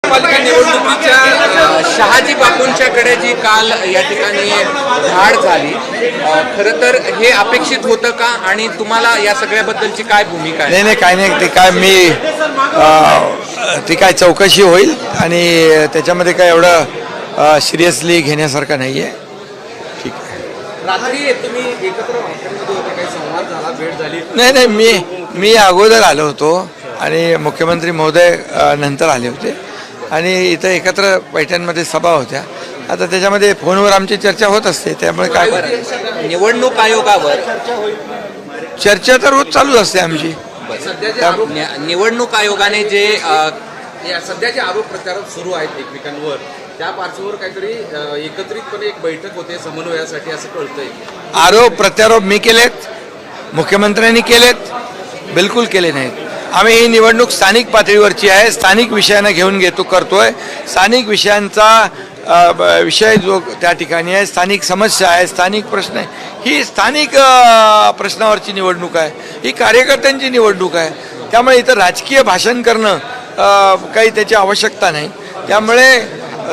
पालिका निवडणुकीच्या शहाजी बापूंच्याकडे जी काल या ठिकाणी धाड झाली, खरं तर हे अपेक्षित होतं का आणि तुम्हाला या सगळ्याबद्दलची काय भूमिका आहे? नाही काय नाही, ते काय ती काय चौकशी होईल आणि त्याच्यामध्ये काय एवढं सिरियसली घेण्यासारखं नाही आहे. ठीक आहे. रात्री तुम्ही एकत्र हॉटेलमध्ये होते, काही संवाद झाला, भेट झाली? नाही मी अगोदर आलो होतो आणि मुख्यमंत्री महोदय नंतर आले होते आणि इथं एकत्र पैठणमध्ये सभा होत्या. आता त्याच्यामध्ये फोनवर आमची चर्चा होत असते, त्यामुळे काय निवडणूक आयोगावर चर्चा तर रोज चालूच असते आमची. निवडणूक आयोगाने जे सध्याचे आरोप प्रत्यारोप सुरू आहेत एकमेकांवर, त्या पार्श्वभूमीवर काहीतरी एकत्रितपणे एक बैठक होते समन्वयासाठी असं कळतंय. आरोप प्रत्यारोप मी केलेत, मुख्यमंत्र्यांनी केलेत? बिलकुल केले नाहीत. आम्ही ही निवडणूक स्थानिक पातळीवरची आहे, स्थानिक विषयांना घेऊन करतोय. स्थानिक विषयांचा विषय जो त्या ठिकाणी आहे, स्थानिक समस्या आहे, स्थानिक प्रश्न आहे, ही स्थानिक प्रश्नावरची निवडणूक आहे, ही कार्यकर्त्यांची निवडणूक आहे. त्यामुळे इथं राजकीय भाषण करणं काही त्याची आवश्यकता नाही. त्यामुळे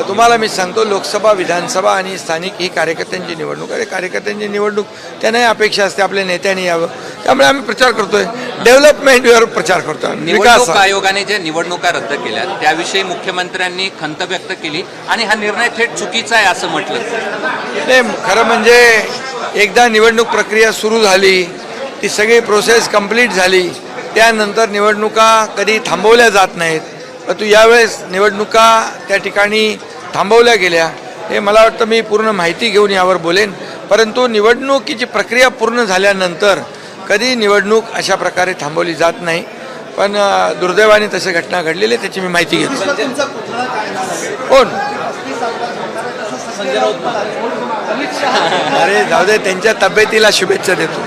तुम्हाला मी सांगतो, लोकसभा, विधानसभा आणि स्थानिक ही कार्यकर्त्यांची निवडणूक आहे. कार्यकर्त्यांची निवडणूक त्यांनाही अपेक्षा असते आपल्या नेत्यांनी यावं. त्यामुळे आम्ही प्रचार करतोय, डेव्हलपमेंटवर प्रचार करतोय. निवडणूक आयोगाने ज्या निवडणुका रद्द केल्या त्याविषयी मुख्यमंत्र्यांनी खंत व्यक्त केली आणि हा निर्णय थेट चुकीचा आहे असं म्हटलं. नाही, खरं म्हणजे एकदा निवडणूक प्रक्रिया सुरू झाली, ती सगळी प्रोसेस कंप्लीट झाली, त्यानंतर निवडणुका कधी थांबवल्या जात नाहीत. परंतु यावेळेस निवडणुका त्या ठिकाणी थांबवल्या गेल्या, हे मला वाटतं मी पूर्ण माहिती घेऊन यावर बोलेन. परंतु निवडणुकीची प्रक्रिया पूर्ण झाल्यानंतर कधी निवडणूक अशा प्रकारे थांबवली जात नाही. पण दुर्दैवाने तशी घटना घडलेली, त्याची मी माहिती घेतो. कोण? अरे जाऊ दे, त्यांच्या तब्येतीला शुभेच्छा देतो.